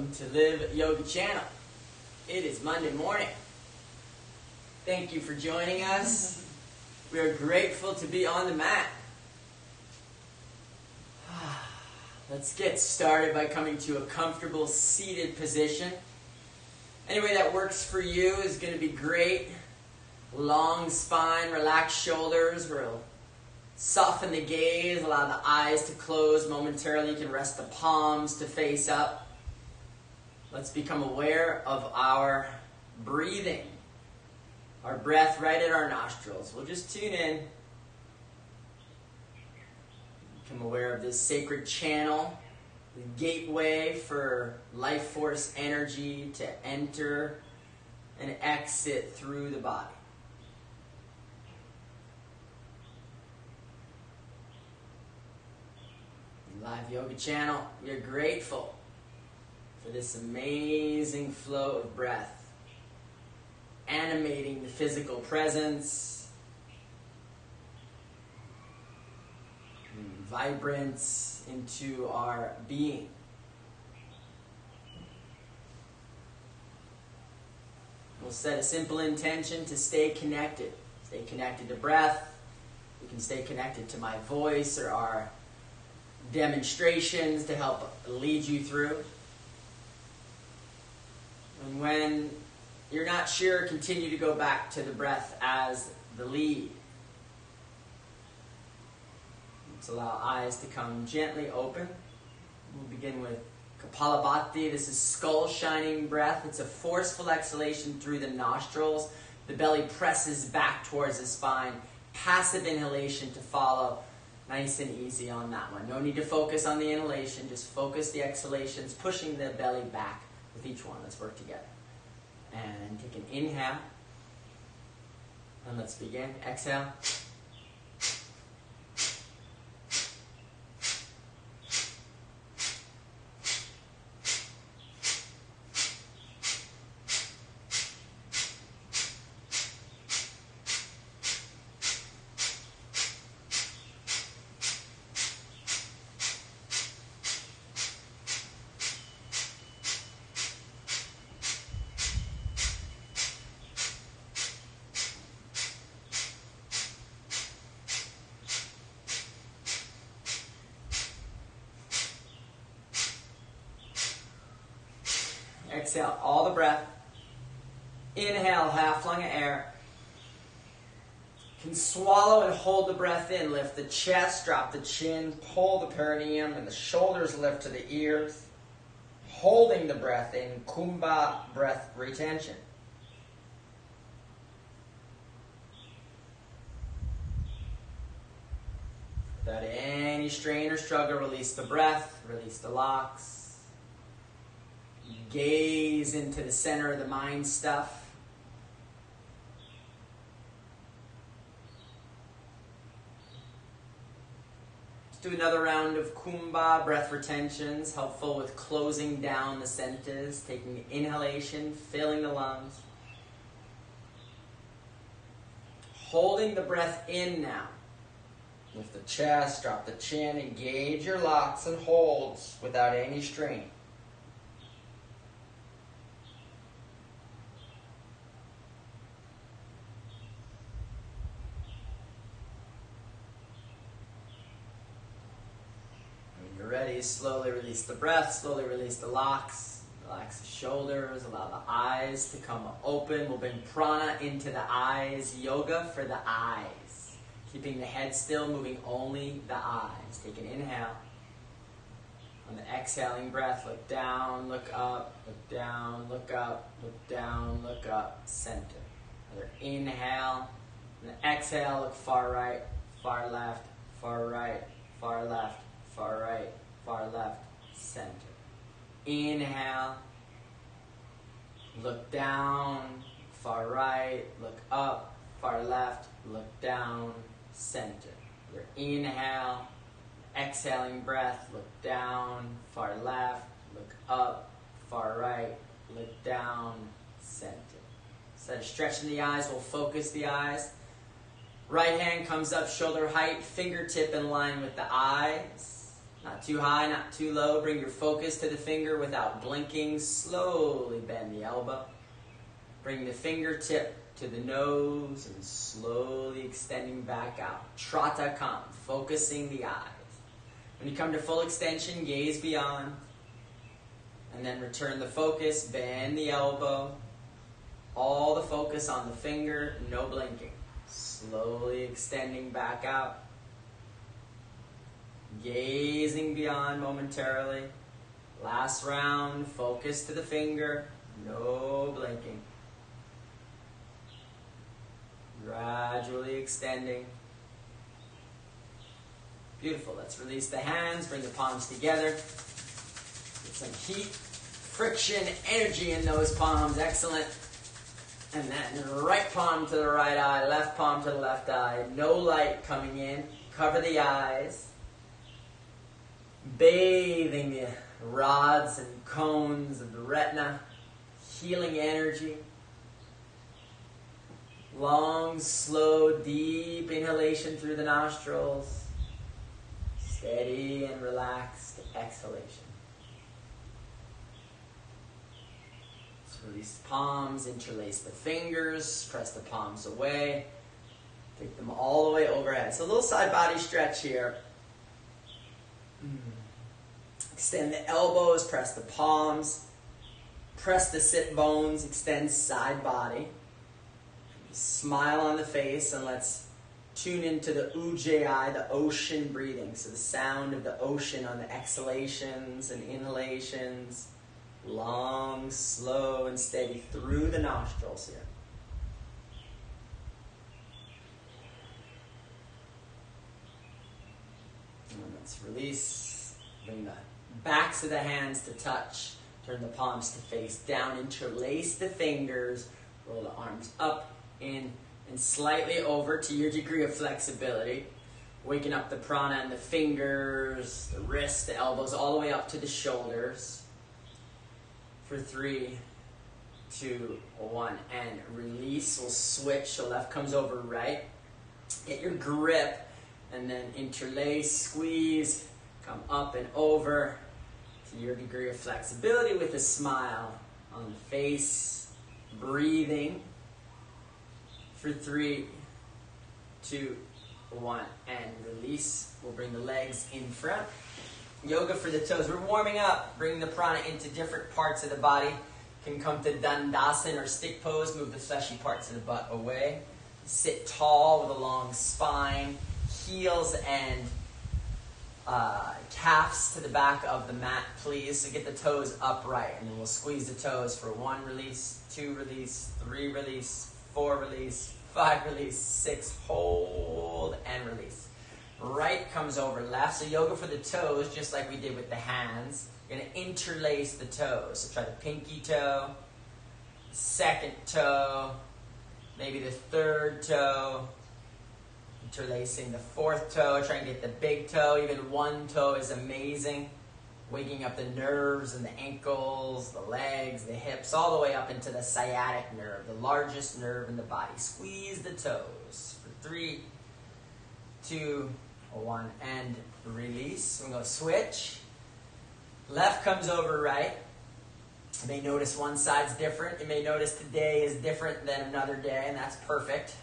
welcome to Live Yoga Channel. It is Monday morning. Thank you for joining us. We are grateful to be on the mat. Let's get started by coming to a comfortable seated position. Any way that works for you is going to be great. Long spine, relaxed shoulders. We'll soften the gaze, allow the eyes to close momentarily. You can rest the palms to face up. Let's become aware of our breathing. Our breath right at our nostrils. We'll just tune in. Become aware of this sacred channel, the gateway for life force energy to enter and exit through the body. Live Yoga Channel, we are grateful for this amazing flow of breath, animating the physical presence, vibrance into our being. We'll set a simple intention to stay connected. Stay connected to breath. We can stay connected to my voice or our demonstrations to help lead you through. And when you're not sure, continue to go back to the breath as the lead. Let's allow eyes to come gently open. We'll begin with Kapalabhati. This is skull shining breath. It's a forceful exhalation through the nostrils. The belly presses back towards the spine. Passive inhalation to follow. Nice and easy on that one. No need to focus on the inhalation. Just focus the exhalations, pushing the belly back with each one. Let's work together. And take an inhale. And let's begin. Exhale. Exhale all the breath. Inhale, half lung of air. You can swallow and hold the breath in. Lift the chest, drop the chin, pull the perineum, and the shoulders lift to the ears. Holding the breath in, kumbha breath retention. Without any strain or struggle, release the breath, release the locks. Gaze into the center of the mind stuff. Let's do another round of kumbha breath retentions, helpful with closing down the centers, taking the inhalation, filling the lungs. Holding the breath in now. Lift the chest, drop the chin, engage your locks and holds without any strain. Ready, slowly release the breath, slowly release the locks, relax the shoulders, allow the eyes to come open. We'll bring prana into the eyes, yoga for the eyes. Keeping the head still, moving only the eyes. Take an inhale. On the exhaling breath, look down, look up, look down, look up, look down, look up, center. Another inhale. On the exhale, look far right, far left, far right, far left, far right, far left, center. Inhale. Look down, far right, look up, far left, look down, center. Your inhale. Exhaling breath, look down, far left, look up, far right, look down, center. Instead of stretching the eyes, we'll focus the eyes. Right hand comes up shoulder height, fingertip in line with the eyes. Not too high, not too low. Bring your focus to the finger without blinking. Slowly bend the elbow. Bring the fingertip to the nose and slowly extending back out. Tratakam, focusing the eyes. When you come to full extension, gaze beyond. And then return the focus, bend the elbow. All the focus on the finger, no blinking. Slowly extending back out. Gazing beyond momentarily. Last round, focus to the finger, no blinking. Gradually extending. Beautiful. Let's release the hands, bring the palms together. Get some heat, friction, energy in those palms. Excellent. And then right palm to the right eye, left palm to the left eye. No light coming in. Cover the eyes. Bathing the rods and cones of the retina. Healing energy. Long, slow, deep inhalation through the nostrils. Steady and relaxed exhalation. Let's release the palms, interlace the fingers, press the palms away. Take them all the way overhead. So a little side body stretch here. Extend the elbows, press the palms. Press the sit bones, extend side body. Smile on the face, and let's tune into the ujjayi, the ocean breathing. So the sound of the ocean on the exhalations and inhalations. Long, slow, and steady through the nostrils here. And let's release. Bring the backs of the hands to touch. Turn the palms to face down. Interlace the fingers. Roll the arms up, in, and slightly over to your degree of flexibility. Waking up the prana and the fingers, the wrists, the elbows, all the way up to the shoulders. For 3, 2, 1, and release. We'll switch, so left comes over right. Get your grip, and then interlace, squeeze, come up and over to your degree of flexibility with a smile on the face. Breathing. For 3, 2, 1, and release. We'll bring the legs in front. Yoga for the toes. We're warming up. Bring the prana into different parts of the body. Can come to dandasana or stick pose. Move the fleshy parts of the butt away. Sit tall with a long spine. Heels and calves to the back of the mat, please. So get the toes upright. And then we'll squeeze the toes for 1 release, 2 release, 3 release, 4 release, 5 release, 6 hold, and release. Right comes over left. So yoga for the toes, just like we did with the hands. You're going to interlace the toes. So try the pinky toe, the second toe, maybe the third toe. Interlacing the 4th toe. Try and get the big toe. Even 1 toe is amazing. Waking up the nerves and the ankles, the legs, the hips, all the way up into the sciatic nerve, the largest nerve in the body. Squeeze the toes for 3, 2, 1, and release. We're going to switch. Left comes over right. You may notice one side's different. You may notice today is different than another day, and that's perfect.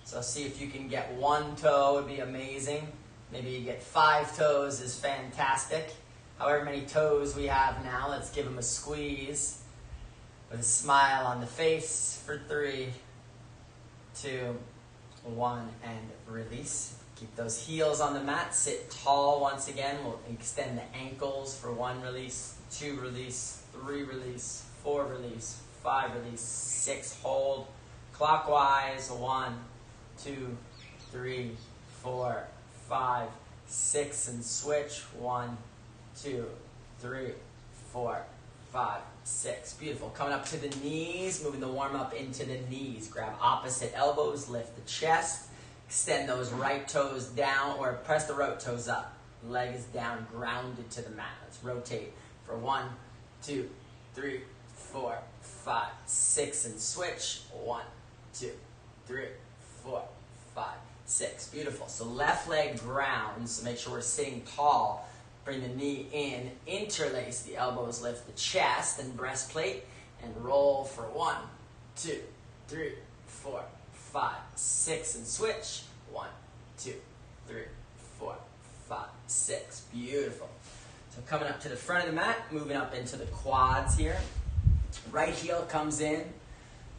So see if you can get 1 toe would be amazing. Maybe you get 5 toes is fantastic. However many toes we have now, let's give them a squeeze with a smile on the face for 3, 2, 1, and release. Keep those heels on the mat. Sit tall once again. We'll extend the ankles for 1 release, 2 release, 3 release, 4 release, 5 release, 6 hold. Clockwise, 1, 2, 3, 4, 5, 6, and switch. 1, 2, 3, 4, 5, 6. Beautiful. Coming up to the knees, moving the warm up into the knees. Grab opposite elbows, lift the chest, extend those right toes down, or press the right toes up. Leg is down, grounded to the mat. Let's rotate for 1, 2, 3, 4, 5, 6, and switch. 1, 2, 3, 4, 5, 6. Beautiful. So left leg grounds, so make sure we're sitting tall. Bring the knee in, interlace the elbows, lift the chest and breastplate, and roll for 1, 2, 3, 4, 5, 6, and switch. 1, 2, 3, 4, 5, 6. Beautiful. So coming up to the front of the mat, moving up into the quads here. Right heel comes in,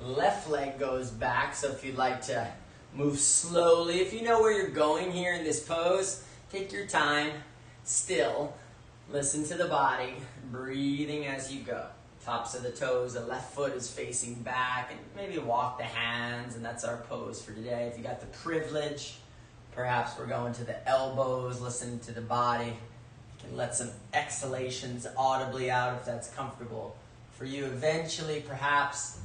left leg goes back. So if you'd like to move slowly, if you know where you're going here in this pose, take your time, still, listen to the body, breathing as you go. Tops of the toes, the left foot is facing back, and maybe walk the hands, and that's our pose for today. If you got the privilege, perhaps we're going to the elbows, listening to the body. You can let some exhalations audibly out if that's comfortable for you. Eventually, perhaps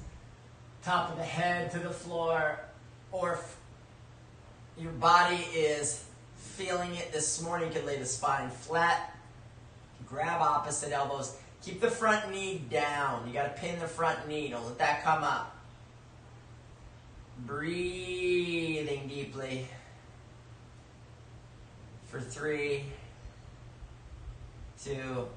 top of the head to the floor, or if your body is feeling it this morning, you can lay the spine flat, grab opposite elbows, keep the front knee down. You got to pin the front knee, don't let that come up. Breathing deeply for 3, 2,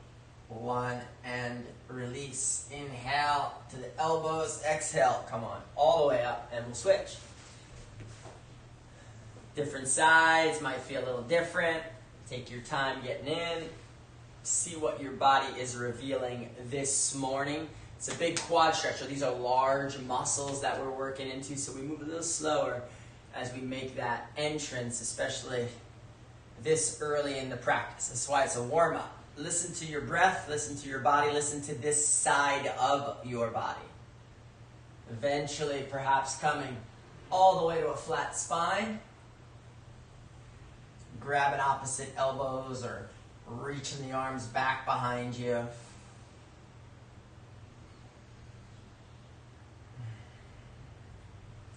1, and release. Inhale to the elbows, exhale, come on, all the way up, and we'll switch. Different sides might feel a little different. Take your time getting in. See what your body is revealing this morning. It's a big quad stretch, so these are large muscles that we're working into, so we move a little slower as we make that entrance, especially this early in the practice. That's why it's a warm-up. Listen to your breath, listen to your body, listen to this side of your body. Eventually, perhaps coming all the way to a flat spine. Grabbing opposite elbows or reaching the arms back behind you.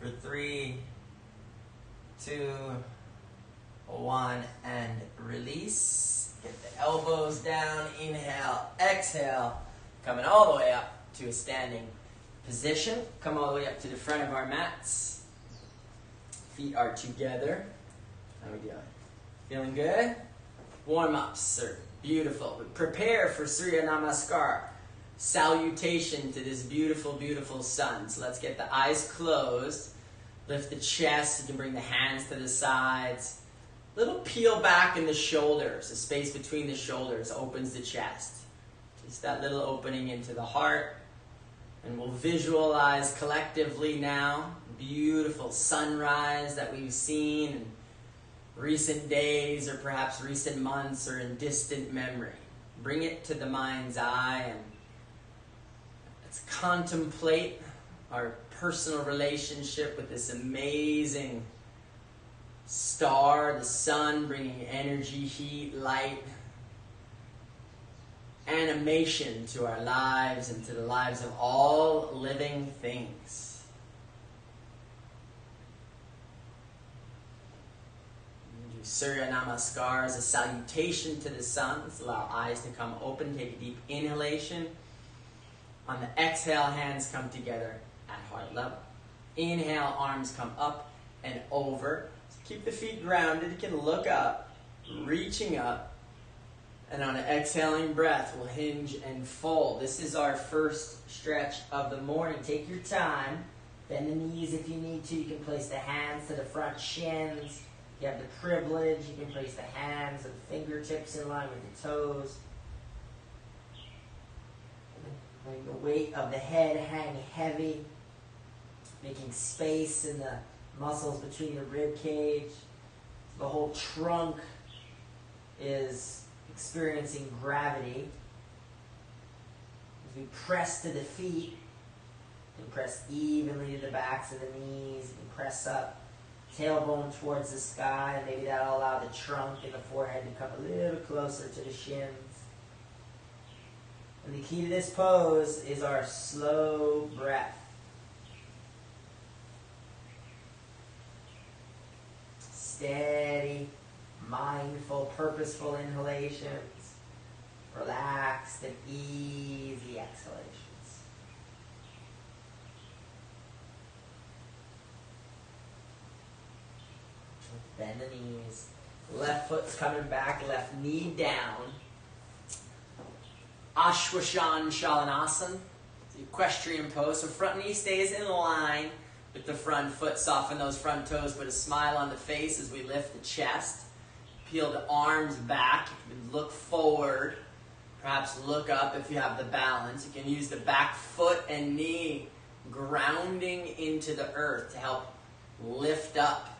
For 3, 2, 1, and release. Get the elbows down, inhale, exhale. Coming all the way up to a standing position. Come all the way up to the front of our mats. Feet are together. How are we doing? Feeling good? Warm-ups are beautiful. We prepare for Surya Namaskar. Salutation to this beautiful, beautiful sun. So let's get the eyes closed. Lift the chest. You can bring the hands to the sides. Little peel back in the shoulders. The space between the shoulders opens the chest. Just that little opening into the heart. And we'll visualize collectively now beautiful sunrise that we've seen in recent days or perhaps recent months or in distant memory. Bring it to the mind's eye and let's contemplate our personal relationship with this amazing star, the sun, bringing energy, heat, light, animation to our lives and to the lives of all living things. Surya Namaskar is a salutation to the sun. Let's allow eyes to come open. Take a deep inhalation. On the exhale, hands come together at heart level. Inhale, arms come up and over. So keep the feet grounded. You can look up, reaching up. And on an exhaling breath, we'll hinge and fold. This is our first stretch of the morning. Take your time. Bend the knees if you need to. You can place the hands to the front shins. You have the privilege, you can place the hands and fingertips in line with the toes. Letting the weight of the head hang heavy, making space in the muscles between the rib cage. The whole trunk is experiencing gravity. As we press to the feet, and press evenly to the backs of the knees, and press up. Tailbone towards the sky, and maybe that'll allow the trunk and the forehead to come a little closer to the shins. And the key to this pose is our slow breath. Steady, mindful, purposeful inhalations. Relaxed and easy exhalations. Bend the knees. Left foot's coming back, left knee down. Ashwashan Shalanasana, the equestrian pose. So front knee stays in line with the front foot. Soften those front toes. Put a smile on the face as we lift the chest. Peel the arms back. You can look forward. Perhaps look up if you have the balance. You can use the back foot and knee grounding into the earth to help lift up.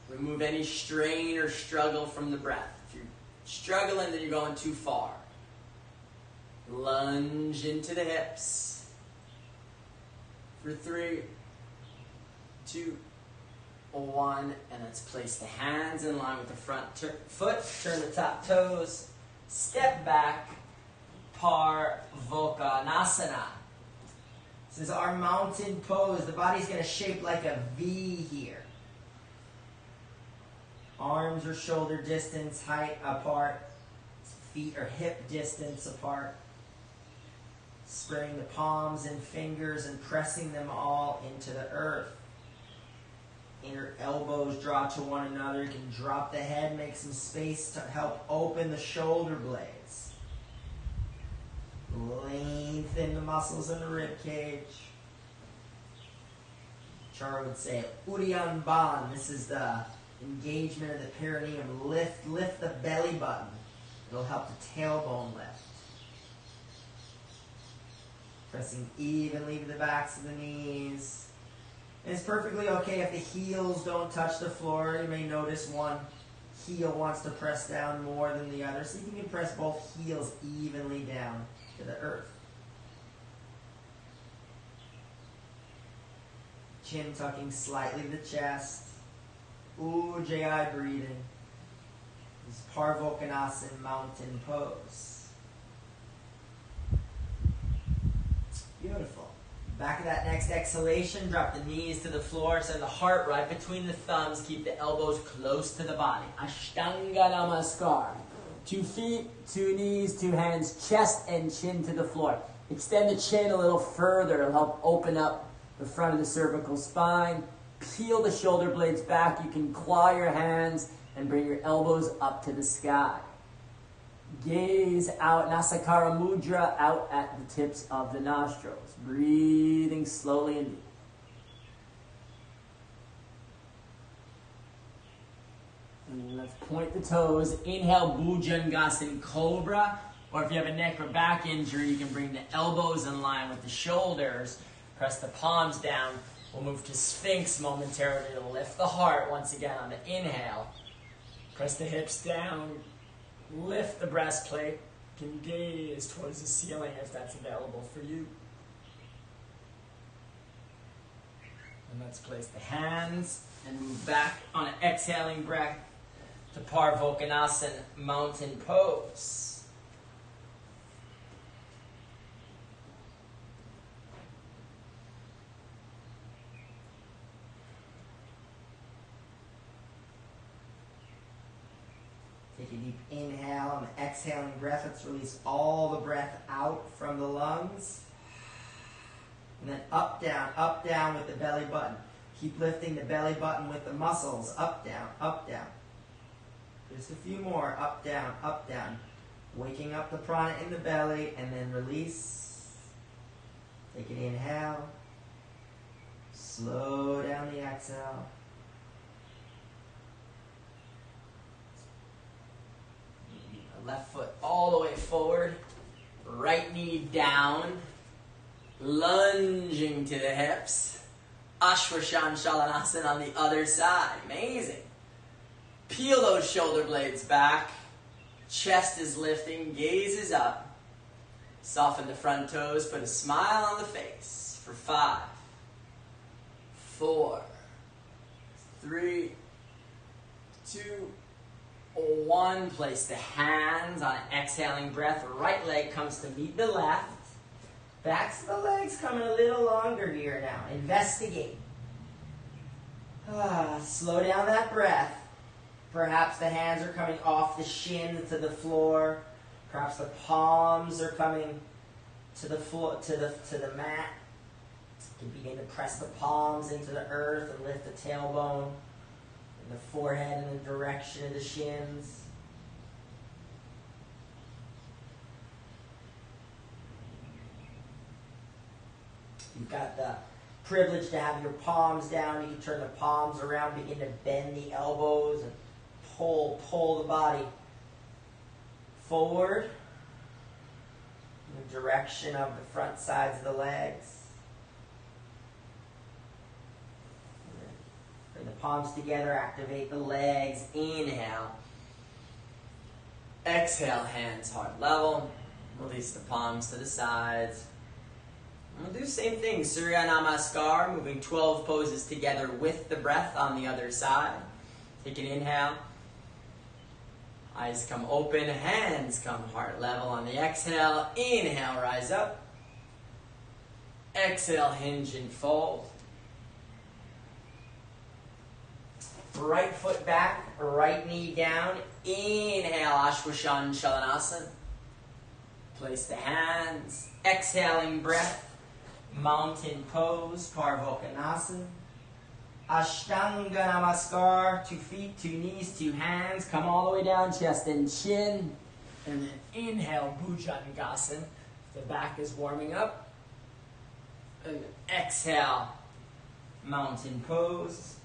Remove any strain or struggle from the breath. If you're struggling, then you're going too far. Lunge into the hips. For 3, 2, 1. And let's place the hands in line with the front foot. Turn the top toes. Step back. Parvokanasana. This is our mountain pose. The body's going to shape like a V here. Arms or shoulder distance, height apart. Feet or hip distance apart. Spreading the palms and fingers and pressing them all into the earth. Inner elbows draw to one another. You can drop the head, make some space to help open the shoulder blades. Lengthen the muscles in the rib cage. Chara would say Uriyan Ban. This is the engagement of the perineum. Lift the belly button. It'll help the tailbone lift. Pressing evenly to the backs of the knees. And it's perfectly okay if the heels don't touch the floor. You may notice one heel wants to press down more than the other. See if you can press both heels evenly down to the earth. Chin tucking slightly to the chest. Ujjayi breathing. This is Parvokanasana mountain pose. Beautiful. Back of that next exhalation, drop the knees to the floor. Send the heart right between the thumbs. Keep the elbows close to the body. Ashtanga Namaskar. 2 feet, 2 knees, 2 hands, chest and chin to the floor. Extend the chin a little further. It'll help open up the front of the cervical spine. Peel the shoulder blades back. You can claw your hands and bring your elbows up to the sky. Gaze out, Nasakara Mudra, out at the tips of the nostrils. Breathing slowly and deep. And let's point the toes. Inhale, Bhujangasana Cobra. Or if you have a neck or back injury, you can bring the elbows in line with the shoulders. Press the palms down. We'll move to Sphinx momentarily to lift the heart once again on the inhale. Press the hips down. Lift the breastplate. You can gaze towards the ceiling if that's available for you. And let's place the hands and move back on an exhaling breath to Parvokanasana mountain pose. Take a deep inhale. On the exhaling breath, let's release all the breath out from the lungs. And then up, down with the belly button. Keep lifting the belly button with the muscles. Up, down, up, down. Just a few more. Up, down. Waking up the prana in the belly and then release. Take an inhale. Slow down the exhale. Left foot all the way forward. Right knee down. Lunging to the hips. Ashwashan Shalanasana on the other side. Amazing. Peel those shoulder blades back. Chest is lifting. Gaze is up. Soften the front toes. Put a smile on the face. For 5, 4, 3, 2, 1. Place the hands on an exhaling breath. Right leg comes to meet the left. Backs of the legs coming a little longer here now. Investigate. Slow down that breath. Perhaps the hands are coming off the shins to the floor. Perhaps the palms are coming to the floor, to the mat. You can begin to press the palms into the earth and lift the tailbone and the forehead in the direction of the shins. You've got the privilege to have your palms down. You can turn the palms around, begin to bend the elbows and pull the body forward in the direction of the front sides of the legs. Bring the palms together, activate the legs. Inhale. Exhale, hands heart level. Release the palms to the sides. We'll do the same thing, Surya Namaskar, moving 12 poses together with the breath on the other side. Take an inhale. Eyes come open, hands come heart level on the exhale. Inhale, rise up. Exhale, hinge and fold. Right foot back, right knee down. Inhale, Ashwashan Chalanasana. Place the hands. Exhaling breath. Mountain pose, Parvokanasana. Ashtanga Namaskar, 2 feet, 2 knees, 2 hands. Come all the way down, chest and chin. And then inhale, Bhujangasana. The back is warming up. And exhale, mountain pose.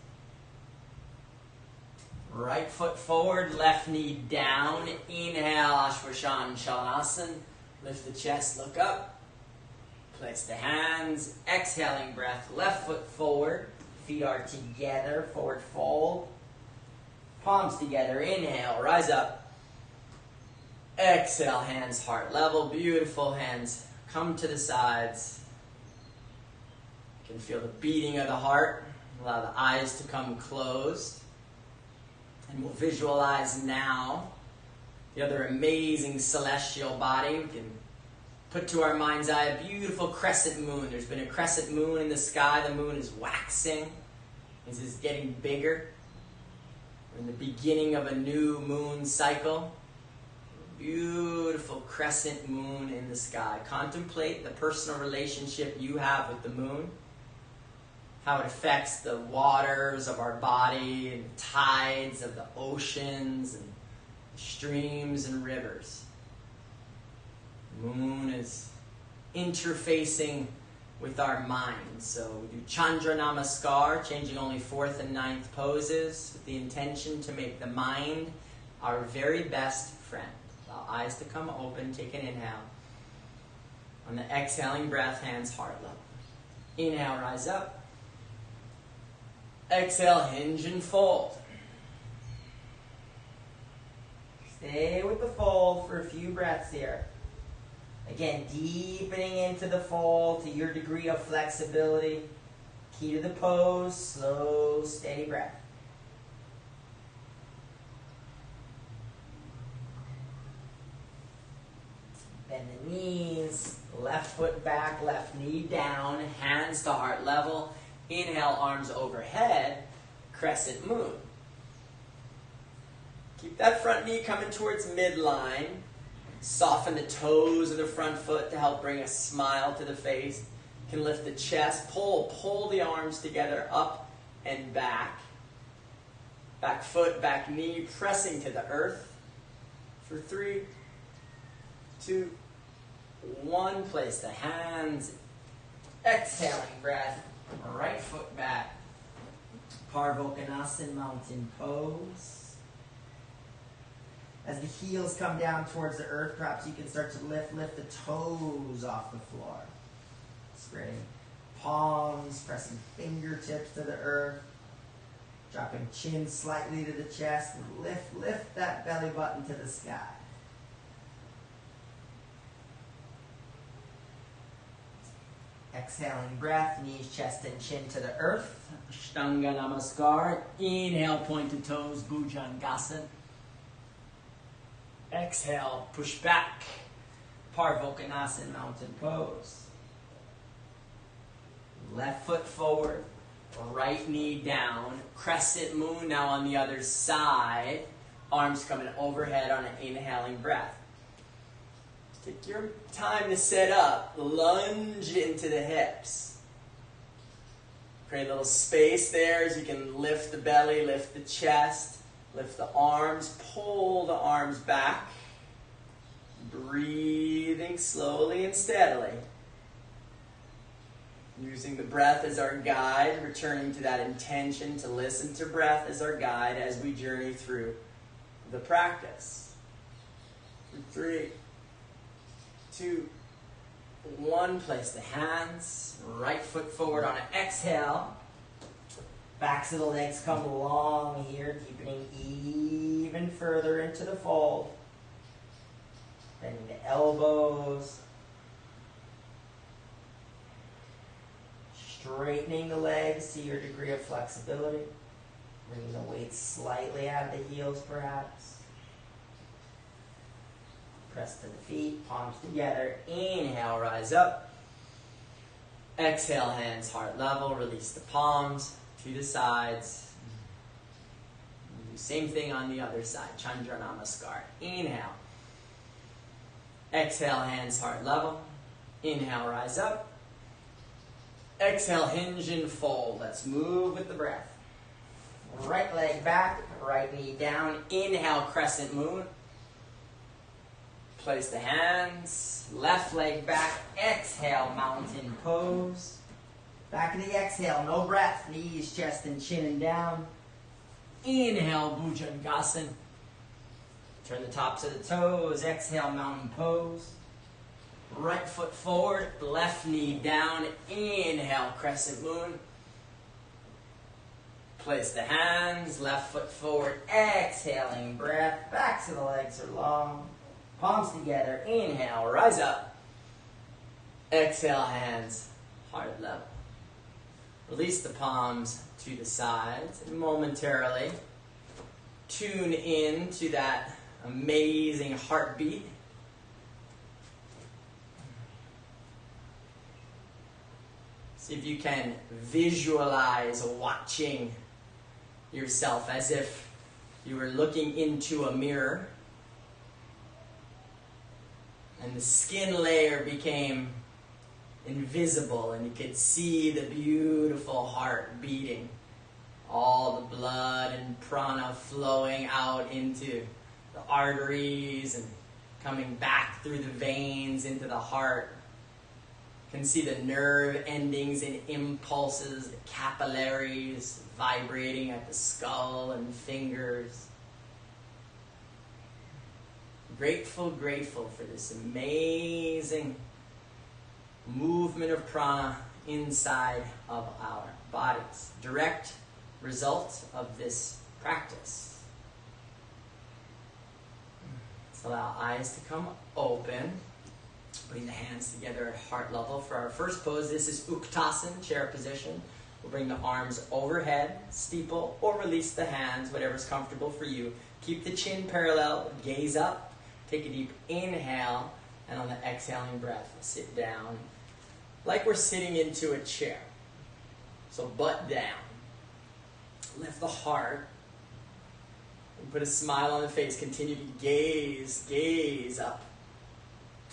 Right foot forward, left knee down. Inhale, Ashwashan Chalanasana. Lift the chest, look up. Place the hands. Exhaling breath, left foot forward. Feet are together, forward fold. Palms together, inhale, rise up. Exhale, hands heart level. Beautiful, hands come to the sides. You can feel the beating of the heart. Allow the eyes to come closed. And we'll visualize now the other amazing celestial body. We can put to our mind's eye a beautiful crescent moon. There's been a crescent moon in the sky. The moon is waxing. This is getting bigger. We're in the beginning of a new moon cycle. Beautiful crescent moon in the sky. Contemplate the personal relationship you have with the moon. How it affects the waters of our body and the tides of the oceans and streams and rivers. The moon is interfacing with our minds. So we do Chandra Namaskar, changing only 4th and 9th poses with the intention to make the mind our very best friend. Allow eyes to come open, take an inhale. On the exhaling breath, hands heart level. Inhale, rise up. Exhale, hinge and fold. Stay with the fold for a few breaths here. Again, deepening into the fold to your degree of flexibility. Key to the pose, slow, steady breath. Bend the knees, left foot back, left knee down, hands to heart level. Inhale, arms overhead, crescent moon. Keep that front knee coming towards midline. Soften the toes of the front foot to help bring a smile to the face. You can lift the chest, pull the arms together, up and back. Back foot, back knee, pressing to the earth. For 3, 2, 1. Place the hands. Exhaling breath. Right foot back. Parvokanasana, mountain pose. As the heels come down towards the earth, perhaps you can start to lift the toes off the floor. Spreading palms, pressing fingertips to the earth. Dropping chin slightly to the chest. And lift that belly button to the sky. Exhaling breath, knees, chest, and chin to the earth. Ashtanga Namaskar. Inhale, pointed toes, Bhujangasana. Exhale, push back. Parvokanasana, mountain pose. Left foot forward, right knee down. Crescent moon now on the other side. Arms coming overhead on an inhaling breath. Take your time to set up. Lunge into the hips. Create a little space there as you can lift the belly, lift the chest, lift the arms, pull the arms back. Breathing slowly and steadily. Using the breath as our guide, returning to that intention to listen to breath as our guide as we journey through the practice. 3, 2, 1. Place the hands, right foot forward on an exhale. Backs of the legs come long here, deepening even further into the fold. Bending the elbows. Straightening the legs to your degree of flexibility. Bringing the weight slightly out of the heels, perhaps. Press to the feet, palms together. Inhale, rise up. Exhale, hands heart level. Release the palms to the sides. Do the same thing on the other side. Chandra Namaskar. Inhale. Exhale, hands heart level. Inhale, rise up. Exhale, hinge and fold. Let's move with the breath. Right leg back, right knee down. Inhale, crescent moon. Place the hands. Left leg back. Exhale, mountain pose. Back of the exhale, no breath. Knees, chest, and chin and down. Inhale, Bhujangasana. Turn the tops of the toes. Exhale, mountain pose. Right foot forward, left knee down. Inhale, crescent moon. Place the hands, left foot forward, exhaling breath. Backs of the legs are long. Palms together. Inhale, rise up. Exhale, hands, heart level. Release the palms to the sides and momentarily tune in to that amazing heartbeat. See if you can visualize watching yourself as if you were looking into a mirror and the skin layer became invisible and you could see the beautiful heart beating, all the blood and prana flowing out into the arteries and coming back through the veins into the heart. You can see the nerve endings and impulses, the capillaries vibrating at the skull and fingers. Grateful for this amazing movement of prana inside of our bodies. Direct result of this practice. Let's allow eyes to come open. Bring the hands together at heart level for our first pose. This is Uttanasana, chair position. We'll bring the arms overhead, steeple, or release the hands, whatever's comfortable for you. Keep the chin parallel, gaze up, take a deep inhale, and on the exhaling breath, sit down like we're sitting into a chair. So butt down. Lift the heart. And put a smile on the face. Continue to gaze up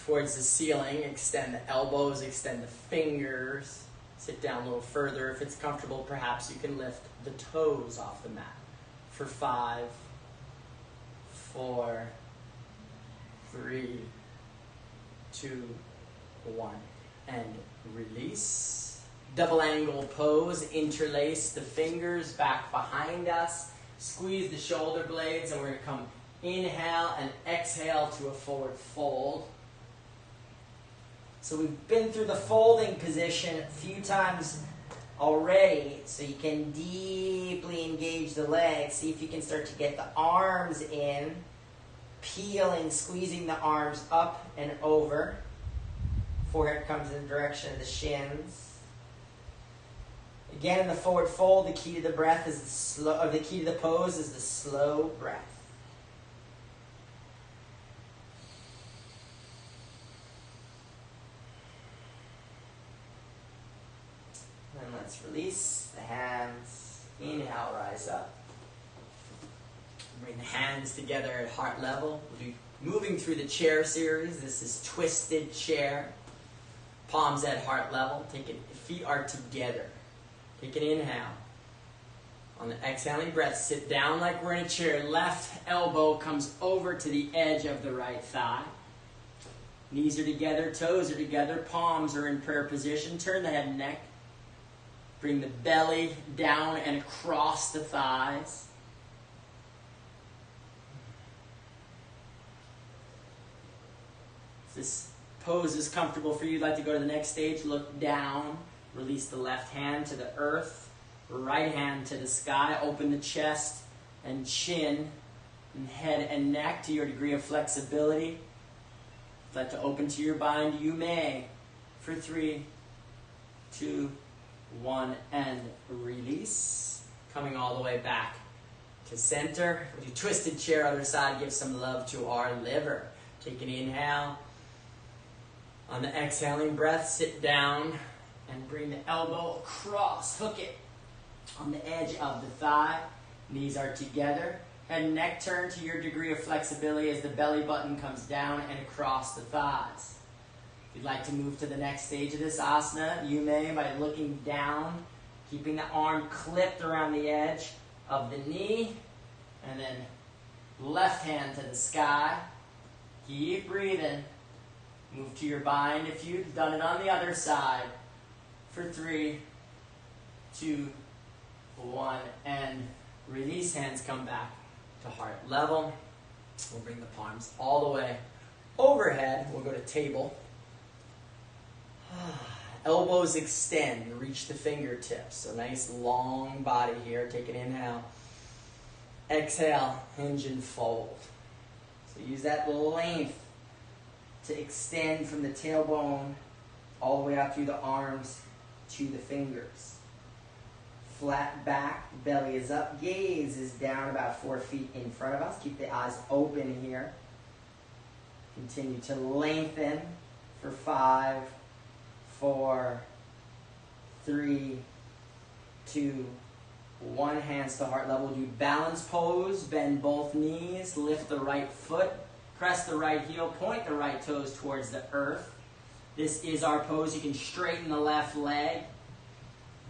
towards the ceiling. Extend the elbows, extend the fingers. Sit down a little further. If it's comfortable, perhaps you can lift the toes off the mat. For 5, 4, 3, 2, 1. And release. Double angle pose. Interlace the fingers back behind us. Squeeze the shoulder blades, and we're going to come inhale and exhale to a forward fold. So we've been through the folding position a few times already, so you can deeply engage the legs. See if you can start to get the arms in, peeling, squeezing the arms up and over. Forehead comes in the direction of the shins. Again, in the forward fold, the key to the breath is the slow, or the key to the pose is the slow breath. And let's release the hands. Inhale, rise up. Bring the hands together at heart level. We'll be moving through the chair series. This is twisted chair. Palms at heart level. Feet are together. Take an inhale. On the exhaling breath, sit down like we're in a chair. Left elbow comes over to the edge of the right thigh. Knees are together, toes are together, palms are in prayer position. Turn the head and neck. Bring the belly down and across the thighs. If this pose is comfortable for you, you'd like to go to the next stage, look down, release the left hand to the earth, right hand to the sky, open the chest and chin and head and neck to your degree of flexibility. If you'd like to open to your bind, you may. For 3, 2, 1, and release. Coming all the way back to center. We'll do twisted chair, other side, give some love to our liver. Take an inhale. On the exhaling breath, sit down and bring the elbow across. Hook it on the edge of the thigh. Knees are together. Head and neck turn to your degree of flexibility as the belly button comes down and across the thighs. If you'd like to move to the next stage of this asana, you may by looking down, keeping the arm clipped around the edge of the knee, and then left hand to the sky. Keep breathing. Move to your bind if you've done it on the other side. For 3, 2, 1, and release. Hands come back to heart level. We'll bring the palms all the way overhead. We'll go to table. Elbows extend, reach the fingertips. So nice long body here. Take an inhale. Exhale, hinge and fold. So use that length to extend from the tailbone all the way out through the arms to the fingers. Flat back, belly is up, gaze is down about 4 feet in front of us. Keep the eyes open here. Continue to lengthen for 5, 4, 3, 2, 1. Hands to heart level. Do balance pose. Bend both knees. Lift the right foot. Press the right heel. Point the right toes towards the earth. This is our pose. You can straighten the left leg.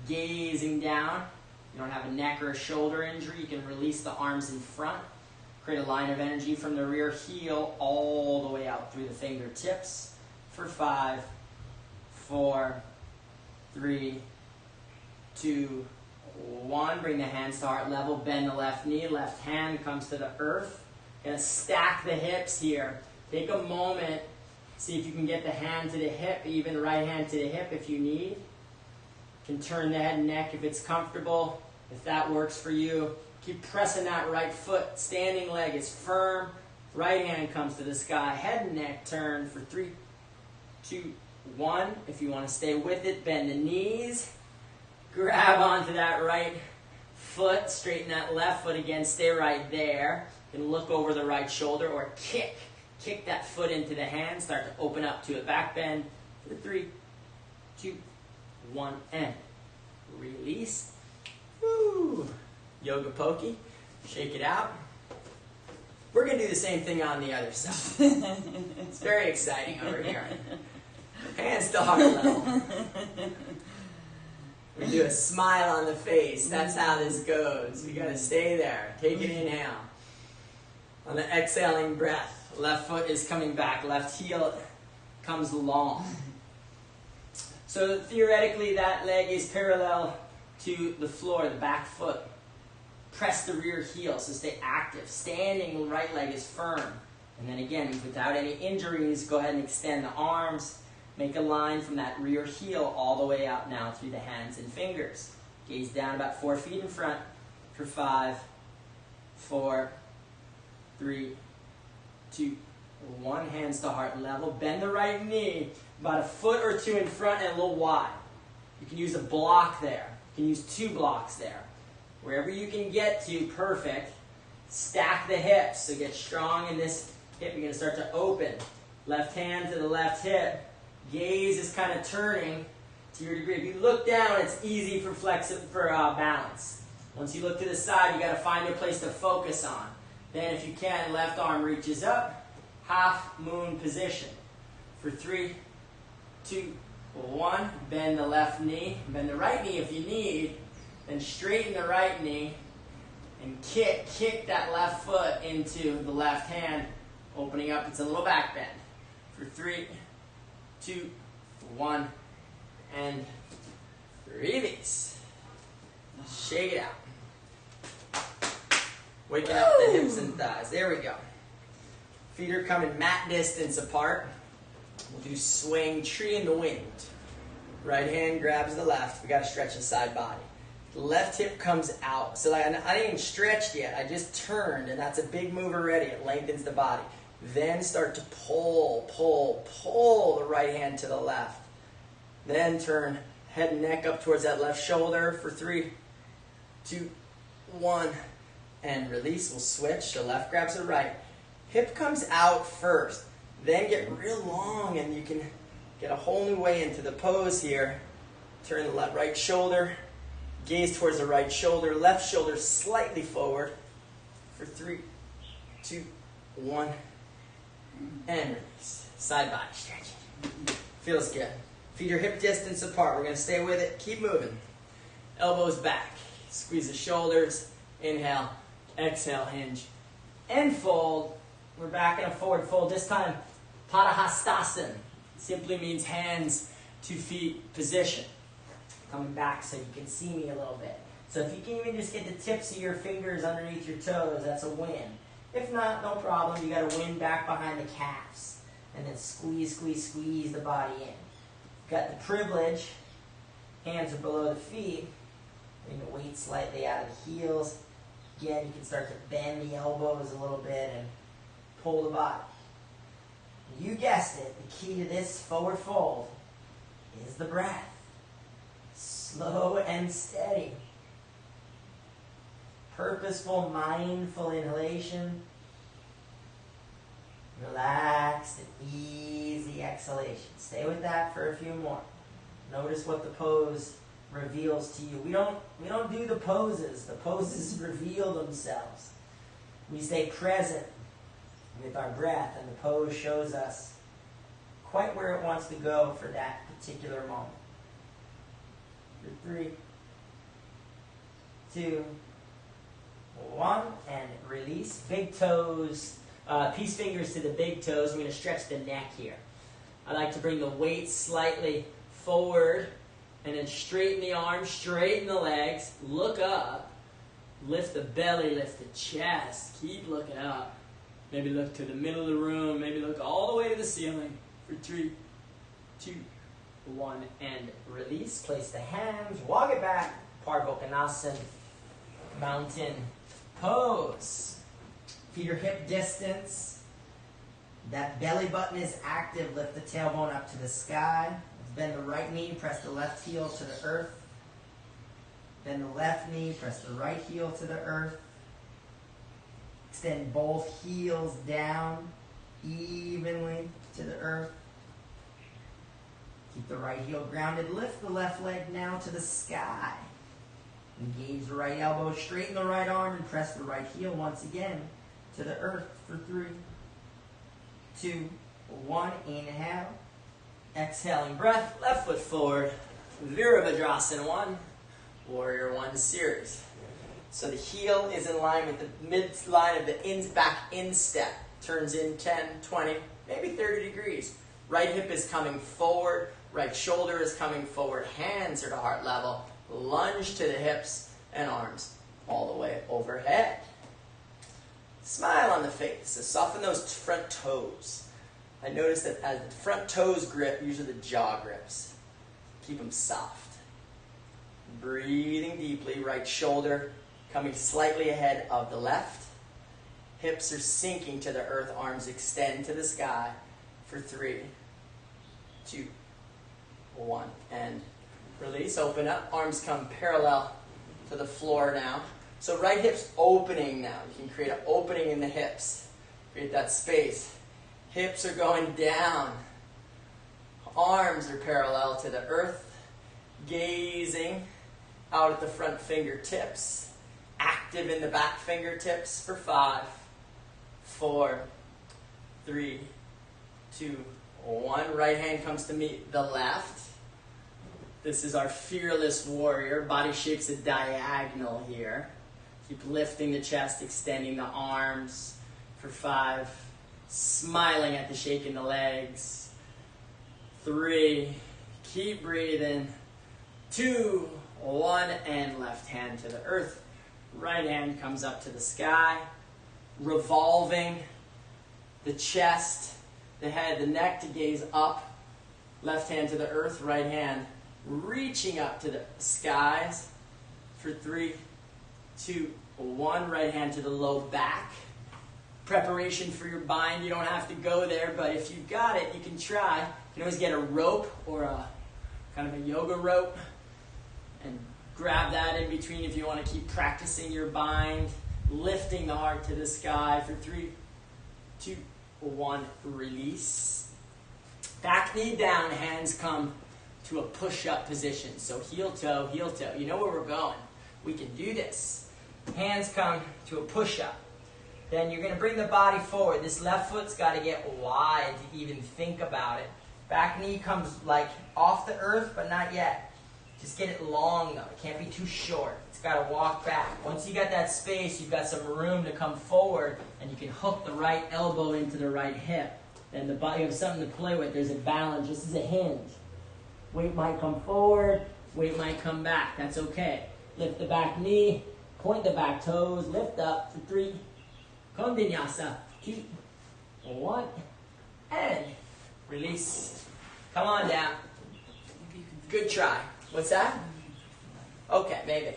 Gazing down. You don't have a neck or a shoulder injury. You can release the arms in front. Create a line of energy from the rear heel all the way out through the fingertips. For 5, 4, 3, 2, 1. Bring the hands to heart level. Bend the left knee. Left hand comes to the earth. Gonna stack the hips here. Take a moment. See if you can get the hand to the hip, even right hand to the hip if you need. You can turn the head and neck if it's comfortable. If that works for you, keep pressing that right foot. Standing leg is firm. Right hand comes to the sky. Head and neck turn for 3, 2, 1. If you want to stay with it, bend the knees. Grab onto that right foot. Straighten that left foot again. Stay right there. You can look over the right shoulder or kick. Kick that foot into the hand. Start to open up to a back bend. For 3, 2, 1, and release. Woo. Yoga pokey. Shake it out. We're going to do the same thing on the other side. It's very exciting over here. Hands to heart level. We do a smile on the face. That's how this goes. We got to stay there. Take an inhale. On the exhaling breath, left foot is coming back. Left heel comes long. So theoretically, that leg is parallel to the floor, the back foot. Press the rear heel, so stay active. Standing right leg is firm. And then again, without any injuries, go ahead and extend the arms. Make a line from that rear heel all the way out now through the hands and fingers. Gaze down about 4 feet in front for 5, 4, 3, 2, 1. Hands to heart level. Bend the right knee about a foot or 2 in front and a little wide. You can use a block there. You can use 2 blocks there. Wherever you can get to, perfect. Stack the hips. So get strong in this hip. You're going to start to open. Left hand to the left hip. Gaze is kind of turning to your degree. If you look down, it's easy for balance. Once you look to the side, you got to find a place to focus on. Then if you can, left arm reaches up. Half moon position. For 3, 2, 1. Bend the left knee. Bend the right knee if you need. Then straighten the right knee. And kick that left foot into the left hand. Opening up, it's a little back bend. For 3, 2, 1, and release. Shake it out. Waking up the hips and thighs. There we go. Feet are coming mat distance apart. We'll do swing tree in the wind. Right hand grabs the left. We got to stretch the side body. The left hip comes out. So I didn't even stretch yet. I just turned, and that's a big move already. It lengthens the body. Then start to pull the right hand to the left. Then turn head and neck up towards that left shoulder for 3, 2, 1. And release. We'll switch. The left grabs the right. Hip comes out first. Then get real long, and you can get a whole new way into the pose here. Turn the right shoulder. Gaze towards the right shoulder. Left shoulder slightly forward for 3, 2, 1. And release. Side body stretching. Feels good. Feet are hip distance apart. We're going to stay with it. Keep moving. Elbows back. Squeeze the shoulders. Inhale. Exhale. Hinge. And fold. We're back in a forward fold. This time, Padahastasana. Simply means hands to feet position. Coming back so you can see me a little bit. So if you can even just get the tips of your fingers underneath your toes, that's a win. If not, no problem. You got to win back behind the calves. And then squeeze the body in. Got the privilege. Hands are below the feet. Bring the weight slightly out of the heels. Again, you can start to bend the elbows a little bit and pull the body. You guessed it. The key to this forward fold is the breath. Slow and steady. Purposeful, mindful inhalation. Relaxed and easy exhalation. Stay with that for a few more. Notice what the pose reveals to you. We don't do the poses. The poses reveal themselves. We stay present with our breath, and the pose shows us quite where it wants to go for that particular moment. For 3, 2, 1, and release. Big toes, peace fingers to the big toes. I'm going to stretch the neck here. I like to bring the weight slightly forward, and then straighten the arms, straighten the legs, look up, lift the belly, lift the chest, keep looking up. Maybe look to the middle of the room, maybe look all the way to the ceiling. For 3, 2, 1, and release. Place the hands, walk it back, Pardvokanasana, mountain pose. Feet are hip distance. That belly button is active. Lift the tailbone up to the sky. Bend the right knee, press the left heel to the earth. Bend the left knee, press the right heel to the earth. Extend both heels down evenly to the earth. Keep the right heel grounded. Lift the left leg now to the sky. Engage the right elbow, straighten the right arm, and press the right heel once again to the earth for 3, 2, 1. Inhale. Exhaling breath, left foot forward. Virabhadrasana 1, Warrior 1 series. So the heel is in line with the midline of the back instep. Turns in 10, 20, maybe 30 degrees. Right hip is coming forward. Right shoulder is coming forward. Hands are to heart level. Lunge to the hips and arms all the way overhead. Smile on the face. So soften those front toes. I notice that as the front toes grip, usually the jaw grips. Keep them soft. Breathing deeply. Right shoulder coming slightly ahead of the left. Hips are sinking to the earth. Arms extend to the sky for 3, 2, 1. And release. Open up. Arms come parallel to the floor now. So right hip's opening now. You can create an opening in the hips. Create that space. Hips are going down. Arms are parallel to the earth. Gazing out at the front fingertips. Active in the back fingertips for 5, 4, 3, 2, 1. Right hand comes to meet the left. This is our fearless warrior. Body shapes a diagonal here. Keep lifting the chest, extending the arms for 5. Smiling at the shake in the legs. 3. Keep breathing. 2, one, and left hand to the earth. Right hand comes up to the sky, revolving the chest, the head, the neck to gaze up. Left hand to the earth, right hand reaching up to the skies. For 3, 2, 1. Right hand to the low back. Preparation for your bind. You don't have to go there, but if you've got it, you can try. You can always get a rope or a kind of a yoga rope and grab that in between if you want to keep practicing your bind. Lifting the heart to the sky for 3, 2, 1. Release. Back knee down, hands come to a push-up position. So heel toe, heel toe. You know where we're going. We can do this. Hands come to a push-up. Then you're going to bring the body forward. This left foot's got to get wide to even think about it. Back knee comes like off the earth, but not yet. Just get it long though. It can't be too short. It's got to walk back. Once you got that space, you've got some room to come forward, and you can hook the right elbow into the right hip. Then the body, you have something to play with. There's a balance. This is a hinge. Weight might come forward. Weight might come back. That's okay. Lift the back knee. Point the back toes. Lift up for 3. Kondinyasa. 2, 1. And release. Come on down. Good try. What's that? Okay, maybe.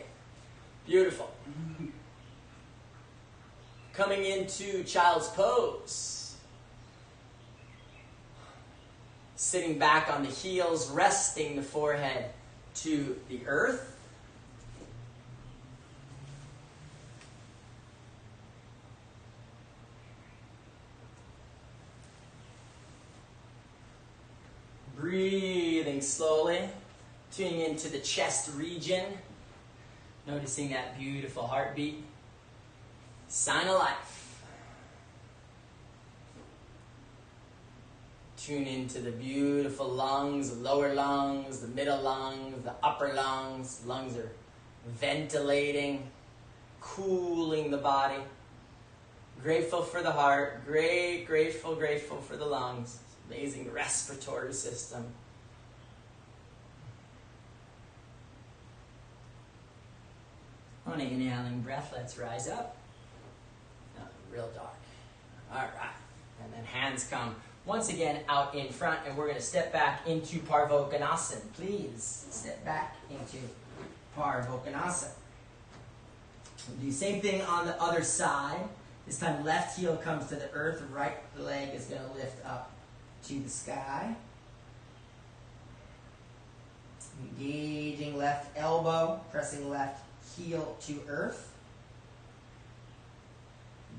Beautiful. Coming into child's pose. Sitting back on the heels, resting the forehead to the earth. Breathing slowly, tuning into the chest region, noticing that beautiful heartbeat. Sign of life. Tune into the beautiful lungs, the lower lungs, the middle lungs, the upper lungs. Lungs are ventilating, cooling the body. Grateful for the heart, grateful for the lungs. Amazing respiratory system. On an inhaling breath, let's rise up. Oh, real dark. All right. And then hands come once again out in front, and we're going to step back into Parvokanasan. Please step back into Parvokanasan. We'll do the same thing on the other side. This time left heel comes to the earth, right leg is going to lift up to the sky. Engaging left elbow, pressing left heel to earth.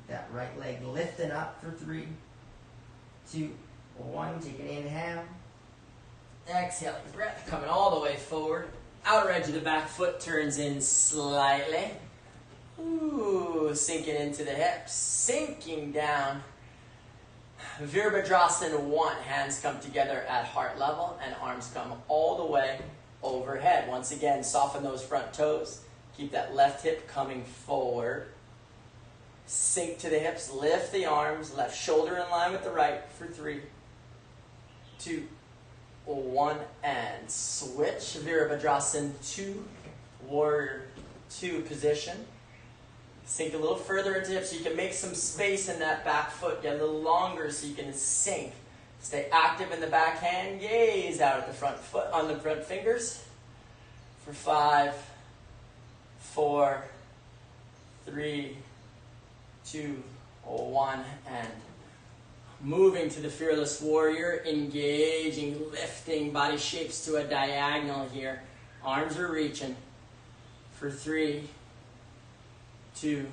That right leg lifting up for 3, 2, 1. Take an inhale. Exhaling breath, coming all the way forward. Outer edge of the back foot turns in slightly. Ooh, sinking into the hips, sinking down. Virabhadrasana 1, hands come together at heart level and arms come all the way overhead. Once again, soften those front toes. Keep that left hip coming forward. Sink to the hips, lift the arms, left shoulder in line with the right for 3, 2, 1, and switch. Virabhadrasana 2, Warrior 2 position. Sink a little further into hips so you can make some space in that back foot. Get a little longer so you can sink. Stay active in the back hand. Gaze out at the front foot on the front fingers. For 5, 4, 3, 2, 1, and moving to the Fearless Warrior. Engaging, lifting body shapes to a diagonal here. Arms are reaching. For 3, 2,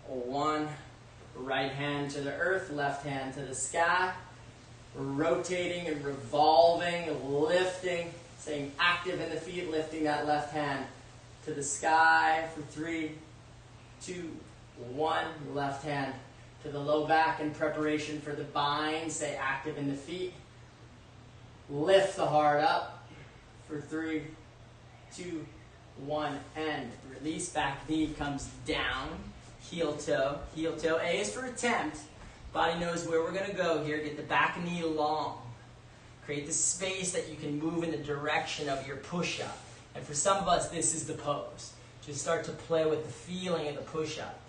1. Right hand to the earth, left hand to the sky. Rotating and revolving, lifting, staying active in the feet, lifting that left hand to the sky for 3, 2, 1. Left hand to the low back in preparation for the bind. Stay active in the feet. Lift the heart up for 3, 2, 1, and release. Back knee comes down. Heel toe. Heel toe. A is for attempt. Body knows where we're going to go here. Get the back knee long. Create the space that you can move in the direction of your push-up. And for some of us, this is the pose. Just start to play with the feeling of the push-up.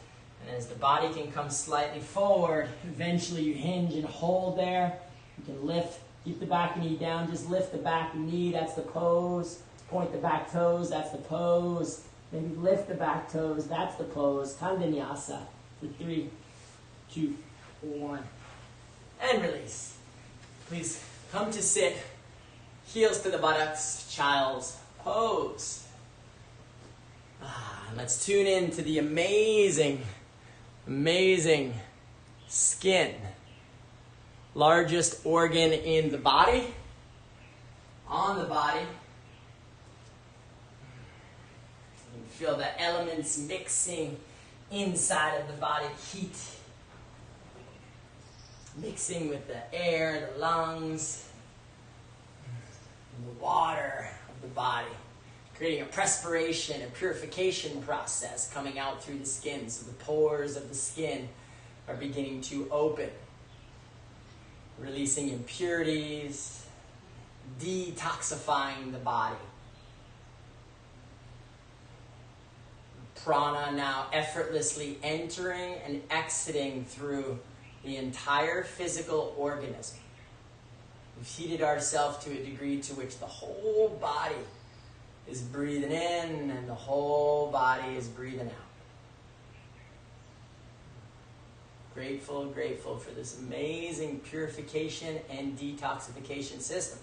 And as the body can come slightly forward, eventually you hinge and hold there. You can lift, keep the back knee down, just lift the back knee, that's the pose. Point the back toes, that's the pose. Maybe lift the back toes, that's the pose. Kandanyasa for 3, 2, 1. And release. Please come to sit, heels to the buttocks, child's pose. And let's tune in to the amazing, amazing skin. Largest organ in the body, on the body. You can feel the elements mixing inside of the body, heat mixing with the air, the lungs, and the water of the body, creating a perspiration, a purification process coming out through the skin. So the pores of the skin are beginning to open, releasing impurities, detoxifying the body. Prana now effortlessly entering and exiting through the entire physical organism. We've heated ourselves to a degree to which the whole body is breathing in and the whole body is breathing out. Grateful, grateful for this amazing purification and detoxification system.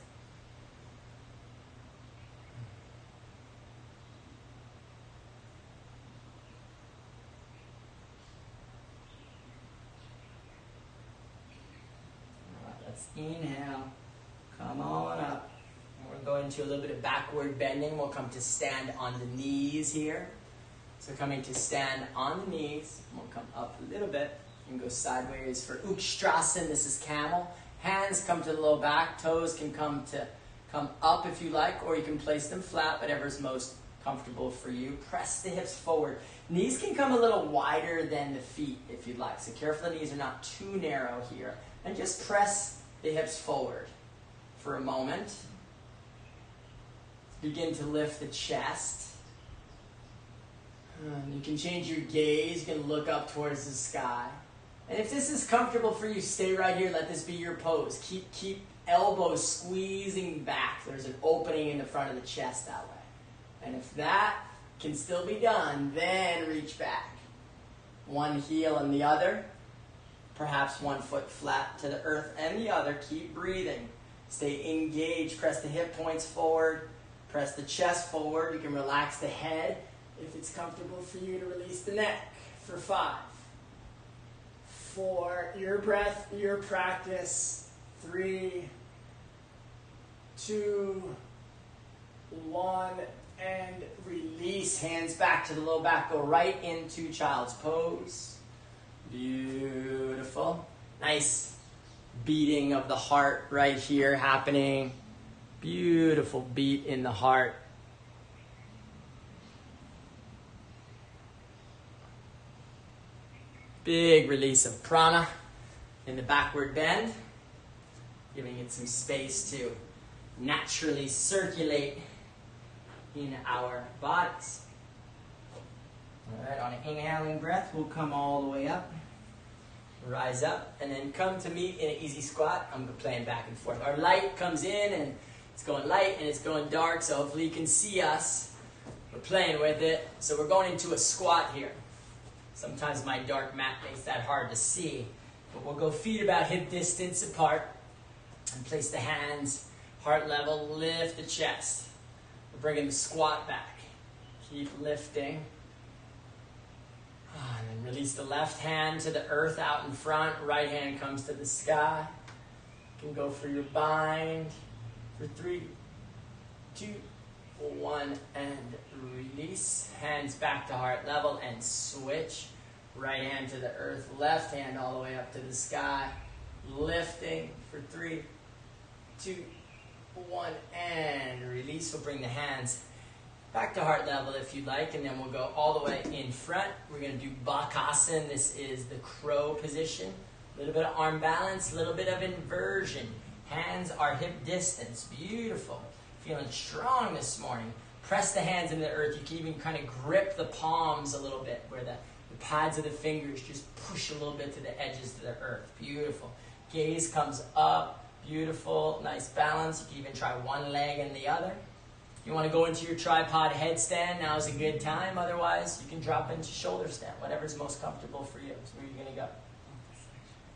All right, let's inhale. Come on up. We're going into a little bit of backward bending. We'll come to stand on the knees here. So coming to stand on the knees. We'll come up a little bit. And go sideways for Uttarasan. This is camel. Hands come to the low back. Toes can come up if you like, or you can place them flat, whatever's most comfortable for you. Press the hips forward. Knees can come a little wider than the feet if you'd like. So careful the knees are not too narrow here. And just press the hips forward for a moment. Begin to lift the chest. You can change your gaze. You can look up towards the sky. And if this is comfortable for you, stay right here. Let this be your pose. Keep elbows squeezing back. There's an opening in the front of the chest that way. And if that can still be done, then reach back. One heel and the other. Perhaps one foot flat to the earth and the other. Keep breathing. Stay engaged. Press the hip points forward. Press the chest forward. You can relax the head if it's comfortable for you to release the neck. For 5. 4, your breath, your practice. 3, 2, 1, and release. Hands back to the low back. Go right into child's pose. Beautiful. Nice beating of the heart right here happening. Beautiful beat in the heart. Big release of prana in the backward bend, giving it some space to naturally circulate in our bodies. All right, on an inhaling breath, we'll come all the way up, rise up, and then come to meet in an easy squat. I'm playing back and forth. Our light comes in, and it's going light, and it's going dark, so hopefully you can see us. We're playing with it, so we're going into a squat here. Sometimes my dark mat makes that hard to see, but we'll go feet about hip distance apart and place the hands heart level, lift the chest. We're bringing the squat back. Keep lifting. And then release the left hand to the earth out in front. Right hand comes to the sky. You can go for your bind for 3, 2, 1, and release. Hands back to heart level and switch. Right hand to the earth, left hand all the way up to the sky. Lifting for 3, 2, 1, and release. We'll bring the hands back to heart level if you'd like, and then we'll go all the way in front. We're going to do Bakasana. This is the crow position. A little bit of arm balance, a little bit of inversion. Hands are hip distance. Beautiful. Feeling strong this morning. Press the hands into the earth. You can even kind of grip the palms a little bit, where the pads of the fingers just push a little bit to the edges of the earth. Beautiful. Gaze comes up. Beautiful. Nice balance. You can even try one leg and the other. If you want to go into your tripod headstand, now's a good time. Otherwise, you can drop into shoulder stand. Whatever's most comfortable for you. So where are you going to go?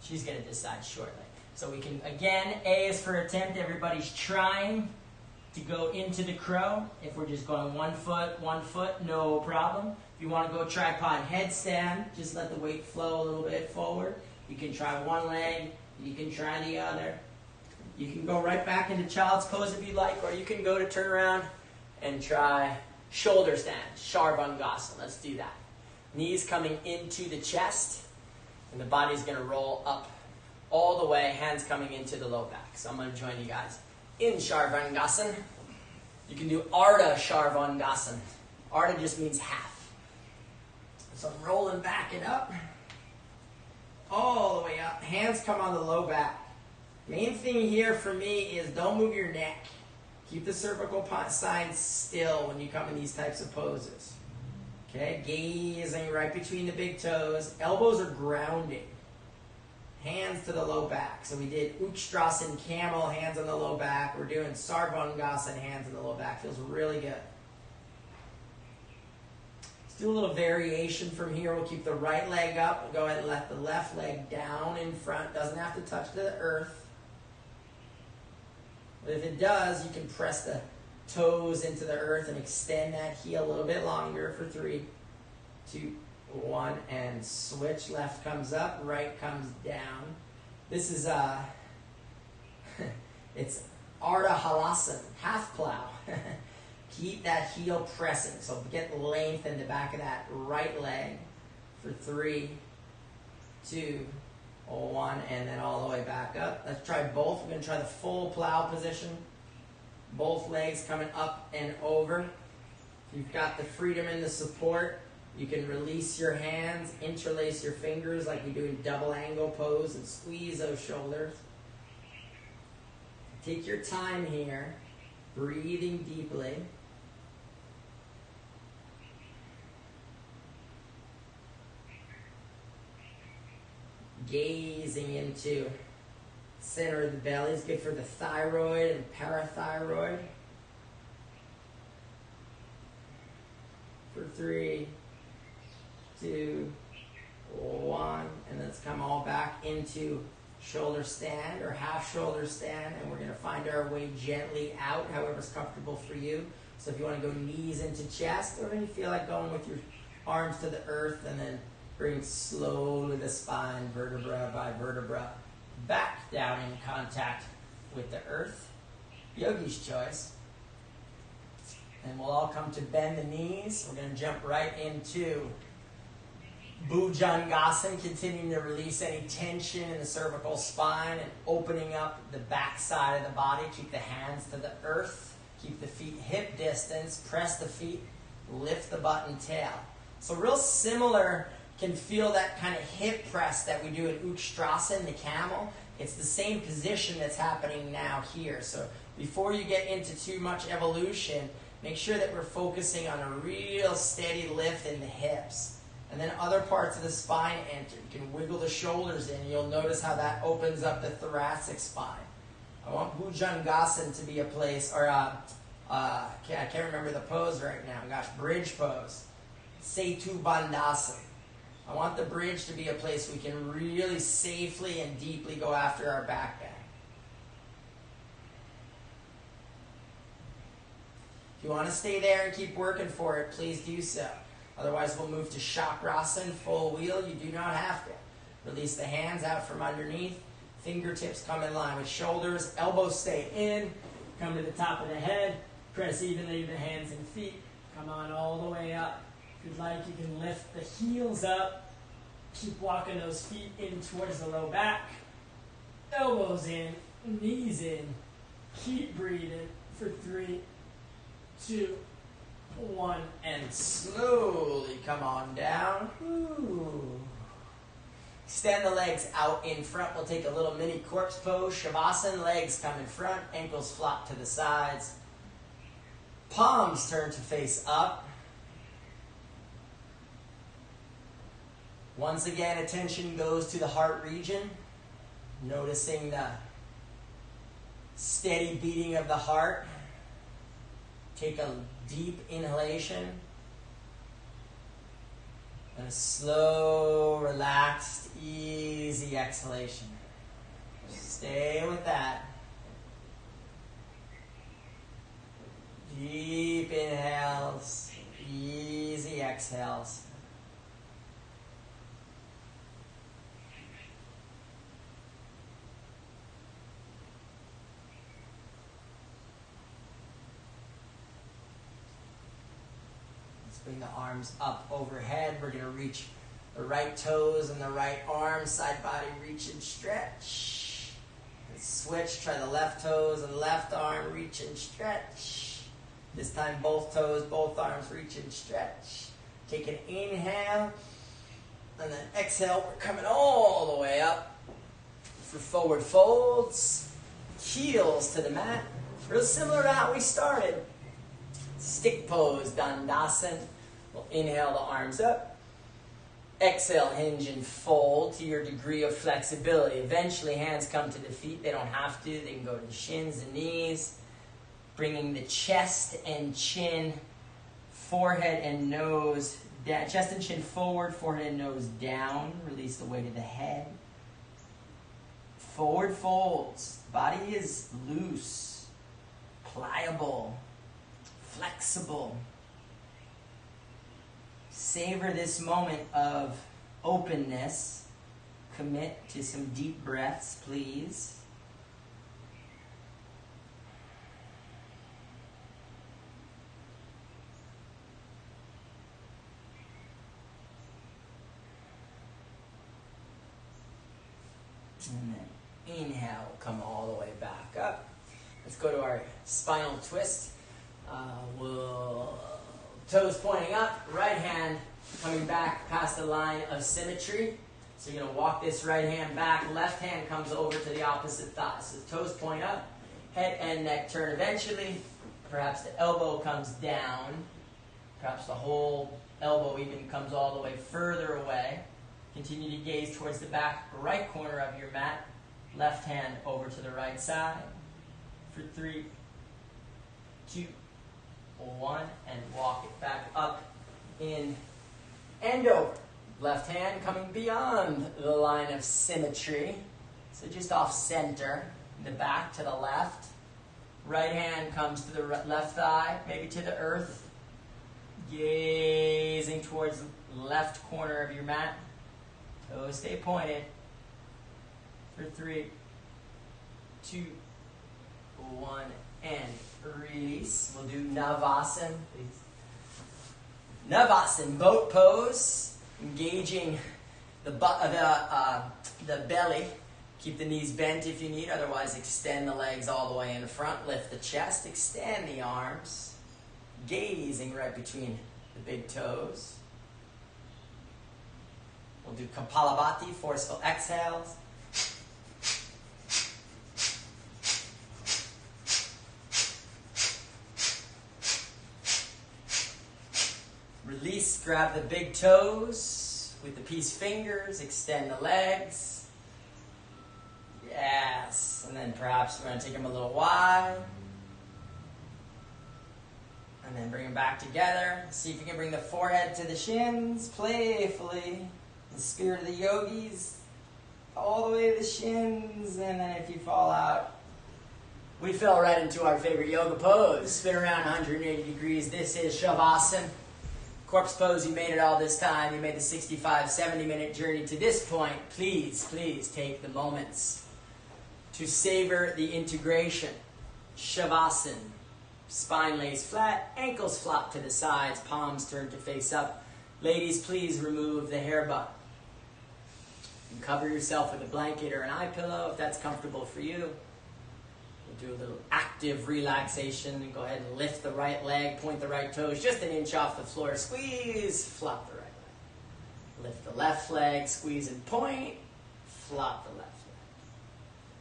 She's going to decide shortly. So we can, again, A is for attempt. Everybody's trying to go into the crow. If we're just going 1 foot, no problem. If you want to go tripod headstand, just let the weight flow a little bit forward. You can try one leg. You can try the other. You can go right back into child's pose if you'd like, or you can go to turn around and try shoulder stand, Sharvangasana. Let's do that. Knees coming into the chest, and the body's going to roll up all the way, hands coming into the low back. So I'm going to join you guys in Sharvangasana. You can do Ardha Sharvangasana. Ardha just means half. So I'm rolling back and up, all the way up. Hands come on the low back. Main thing here for me is don't move your neck. Keep the cervical spine still when you come in these types of poses. Okay, gazing right between the big toes. Elbows are grounding. Hands to the low back. So we did Utstrasana camel, hands on the low back. We're doing Sarvangasana, hands on the low back. Feels really good. Let's do a little variation from here. We'll keep the right leg up. We'll go ahead and let the left leg down in front. Doesn't have to touch the earth. But if it does, you can press the toes into the earth and extend that heel a little bit longer for 3, 2, 1, and switch. Left comes up, right comes down. This is it's Ardha Halasana, half plow. Keep that heel pressing. So get length in the back of that right leg for 3, 2, 1, and then all the way back up. Let's try both. We're going to try the full plow position. Both legs coming up and over. If you've got the freedom and the support, you can release your hands, interlace your fingers like we do in double angle pose, and squeeze those shoulders. Take your time here, breathing deeply. Gazing into center of the belly is good for the thyroid and parathyroid. For 3, 2, 1, and let's come all back into shoulder stand or half shoulder stand, and we're going to find our way gently out, however's comfortable for you. So if you want to go knees into chest, or if you feel like going with your arms to the earth, and then bring slowly the spine, vertebra by vertebra, back down in contact with the earth. Yogi's choice. And we'll all come to bend the knees. We're going to jump right into Bhujangasana, continuing to release any tension in the cervical spine and opening up the back side of the body. Keep the hands to the earth. Keep the feet hip distance. Press the feet. Lift the butt and tail. So real similar. Can feel that kind of hip press that we do in Utstrasana, the camel. It's the same position that's happening now here. So before you get into too much evolution, make sure that we're focusing on a real steady lift in the hips. And then other parts of the spine enter. You can wiggle the shoulders in. You'll notice how that opens up the thoracic spine. I want Bhujangasana to be a place, or I can't remember the pose right now. Gosh, bridge pose. Setu Bandhasana. I want the bridge to be a place we can really safely and deeply go after our back bend. If you want to stay there and keep working for it, please do so. Otherwise, we'll move to Chakrasana, full wheel. You do not have to. Release the hands out from underneath. Fingertips come in line with shoulders. Elbows stay in. Come to the top of the head. Press evenly the hands and feet. Come on all the way up. If you'd like, you can lift the heels up. Keep walking those feet in towards the low back. Elbows in, knees in. Keep breathing for 3, 2, 1, and slowly come on down. Ooh. Extend the legs out in front. We'll take a little mini corpse pose. Shavasana, legs come in front, ankles flop to the sides. Palms turn to face up. Once again, attention goes to the heart region, noticing the steady beating of the heart. Take a deep inhalation and a slow, relaxed, easy exhalation. Stay with that. Deep inhales, easy exhales. Bring the arms up overhead. We're going to reach the right toes and the right arm. Side body reach and stretch. And switch. Try the left toes and left arm. Reach and stretch. This time both toes, both arms reach and stretch. Take an inhale. And then exhale. We're coming all the way up for forward folds. Heels to the mat. Real similar to how we started. Stick pose, Dandasana. We'll inhale the arms up. Exhale, hinge and fold to your degree of flexibility. Eventually, hands come to the feet. They don't have to. They can go to the shins, the knees. Bringing the chest and chin, forehead and nose down. Chest and chin forward, forehead and nose down. Release the weight of the head. Forward folds. Body is loose, pliable, flexible. Savor this moment of openness. Commit to some deep breaths, please. And then inhale, come all the way back up. Let's go to our spinal twist. We'll toes pointing up, right hand coming back past the line of symmetry. So you're going to walk this right hand back, left hand comes over to the opposite thigh. So toes point up, head and neck turn eventually. Perhaps the elbow comes down. Perhaps the whole elbow even comes all the way further away. Continue to gaze towards the back right corner of your mat. Left hand over to the right side. For 3, 2, 1, and walk it back up, in, and over. Left hand coming beyond the line of symmetry. So just off center, in the back to the left. Right hand comes to the left thigh, maybe to the earth. Gazing towards the left corner of your mat. Toes stay pointed. For 3, 2, 1, and release. We'll do Navasana, please. Navasana, boat pose, engaging the belly. Keep the knees bent if you need, otherwise extend the legs all the way in the front. Lift the chest, extend the arms, gazing right between the big toes. We'll do Kapalabhati, forceful exhales. Release, grab the big toes with the peace fingers, extend the legs. Yes, and then perhaps we're going to take them a little wide. And then bring them back together. See if you can bring the forehead to the shins, playfully. The spirit of the yogis, all the way to the shins, and then if you fall out, we fell right into our favorite yoga pose. Spin around 180 degrees. This is Shavasana. Corpse pose, you made it all this time. You made the 65, 70-minute journey to this point. Please, please take the moments to savor the integration. Shavasana. Spine lays flat, ankles flop to the sides, palms turn to face up. Ladies, please remove the hair bun. You can cover yourself with a blanket or an eye pillow if that's comfortable for you. We'll do a little active relaxation and go ahead and lift the right leg, point the right toes just an inch off the floor. Squeeze, flop the right leg. Lift the left leg, squeeze and point, flop the left leg.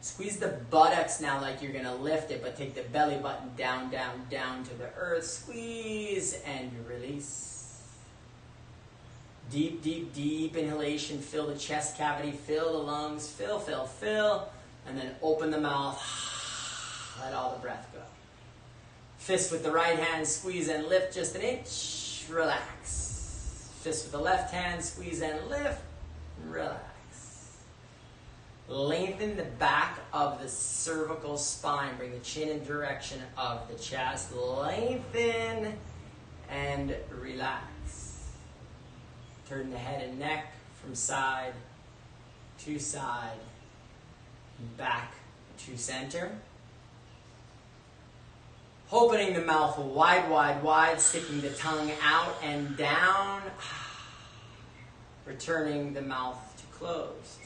Squeeze the buttocks now like you're going to lift it, but take the belly button down, down, down to the earth. Squeeze and release. Deep, deep, deep inhalation. Fill the chest cavity. Fill the lungs. Fill, fill, fill. And then open the mouth. Let all the breath go. Fist with the right hand. Squeeze and lift just an inch. Relax. Fist with the left hand. Squeeze and lift. Relax. Lengthen the back of the cervical spine. Bring the chin in direction of the chest. Lengthen and relax. Turn the head and neck from side to side. Back to center. Opening the mouth wide, wide, wide. Sticking the tongue out and down. Returning the mouth to closed.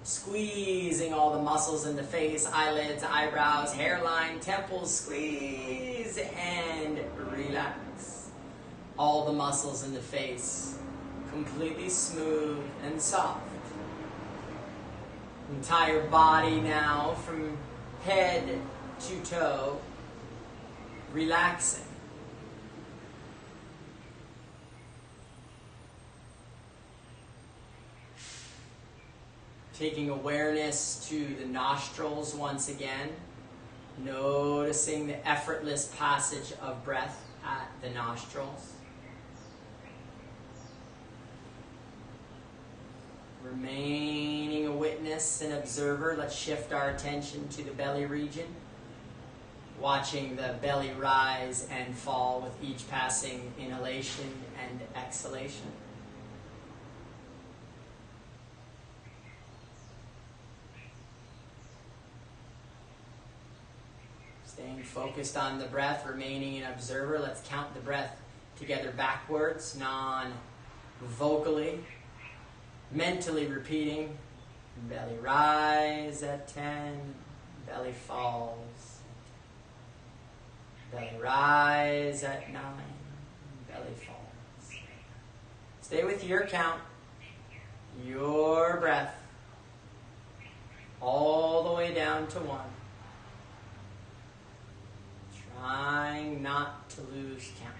Squeezing all the muscles in the face, eyelids, eyebrows, hairline, temples. Squeeze and relax. All the muscles in the face, completely smooth and soft. Entire body now from head to toe, relaxing. Taking awareness to the nostrils once again, noticing the effortless passage of breath at the nostrils. Remaining a witness and observer, let's shift our attention to the belly region, watching the belly rise and fall with each passing inhalation and exhalation. Staying focused on the breath, remaining an observer. Let's count the breath together backwards, non-vocally. Mentally repeating. Belly rise at 10. Belly falls. Belly rise at 9. Belly falls. Stay with your count. Your breath. All the way down to 1. Trying not to lose count.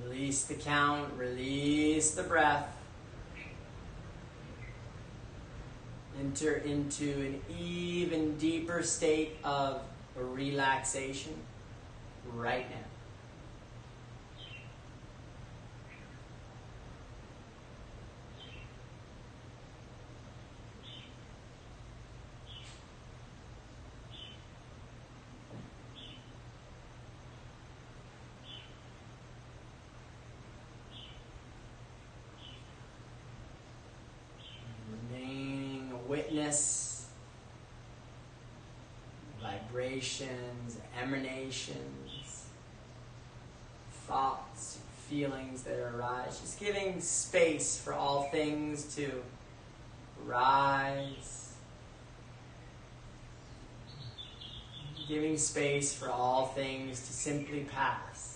Release the count, release the breath. Enter into an even deeper state of relaxation right now. Remaining a witness, vibrations, emanations, thoughts, feelings that arise. Just giving space for all things to rise. Giving space for all things to simply pass.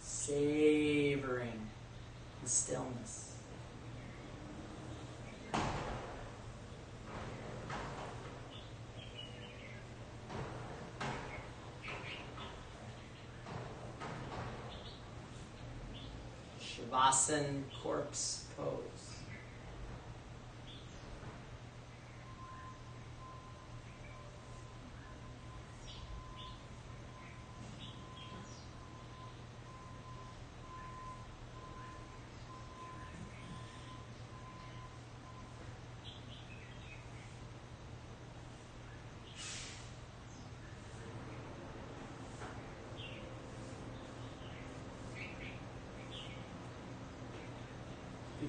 Savoring the stillness. Shavasana corpse pose.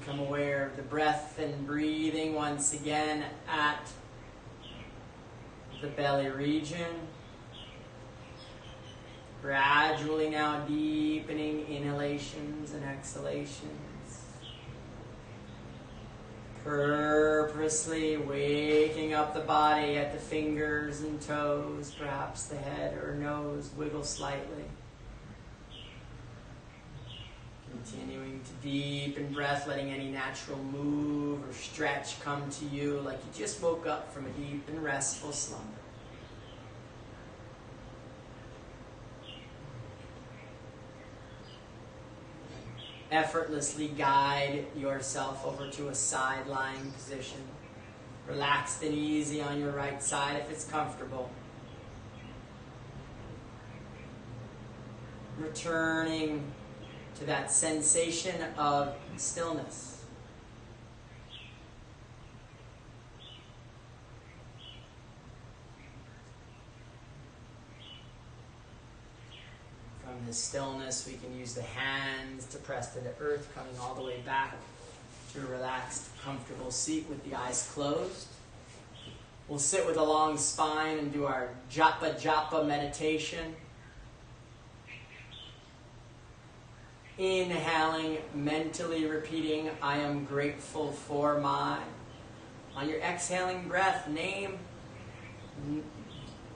Become aware of the breath and breathing once again at the belly region. Gradually now deepening inhalations and exhalations. Purposely waking up the body at the fingers and toes, perhaps the head or nose wiggle slightly. Continuing to deepen breath, letting any natural move or stretch come to you like you just woke up from a deep and restful slumber. Effortlessly guide yourself over to a side lying position. Relaxed and easy on your right side if it's comfortable. Returning to that sensation of stillness. From the stillness, we can use the hands to press to the earth, coming all the way back to a relaxed, comfortable seat with the eyes closed. We'll sit with a long spine and do our japa meditation. Inhaling, mentally repeating, I am grateful for my. On your exhaling breath, name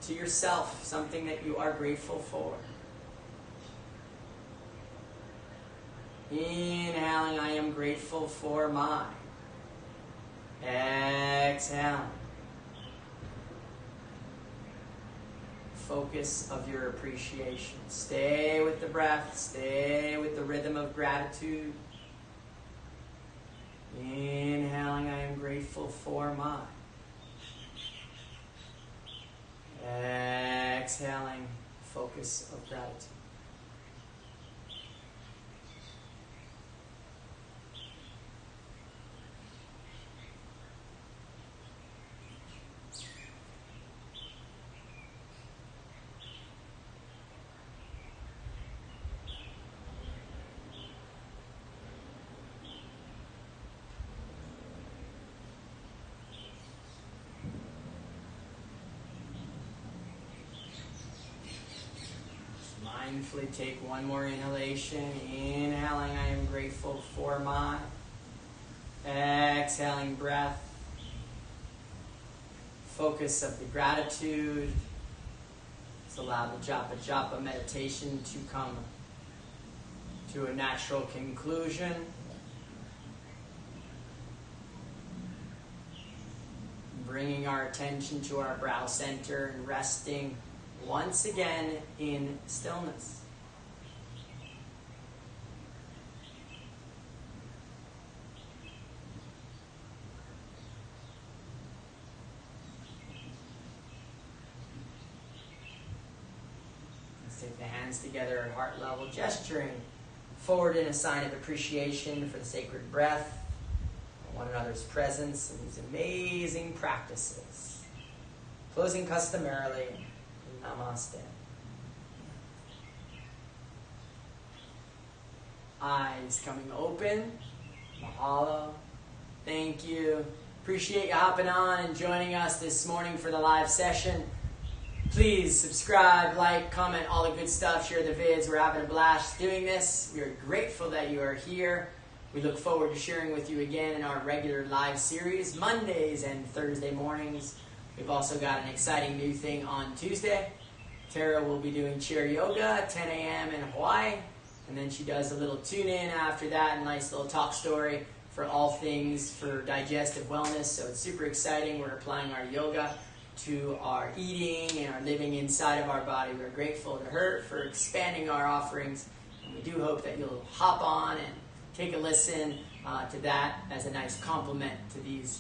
to yourself something that you are grateful for. Inhaling, I am grateful for my. Exhaling. Focus of your appreciation. Stay with the breath. Stay with the rhythm of gratitude. Inhaling, I am grateful for my. Exhaling, focus of gratitude. Mindfully take one more inhalation. Inhaling, I am grateful for my. Exhaling breath. Focus of the gratitude. Let's allow the japa meditation to come to a natural conclusion. Bringing our attention to our brow center and resting once again in stillness. Let's take the hands together at heart level, gesturing forward in a sign of appreciation for the sacred breath, one another's presence, and these amazing practices. Closing customarily, Namaste. Eyes coming open. Mahalo. Thank you. Appreciate you hopping on and joining us this morning for the live session. Please subscribe, like, comment, all the good stuff. Share the vids. We're having a blast doing this. We are grateful that you are here. We look forward to sharing with you again in our regular live series, Mondays and Thursday mornings. We've also got an exciting new thing on Tuesday. Terra will be doing chair yoga at 10 a.m. in Hawaii. And then she does a little tune-in after that, a nice little talk story for all things for digestive wellness. So it's super exciting. We're applying our yoga to our eating and our living inside of our body. We're grateful to her for expanding our offerings. And we do hope that you'll hop on and take a listen to that as a nice complement to these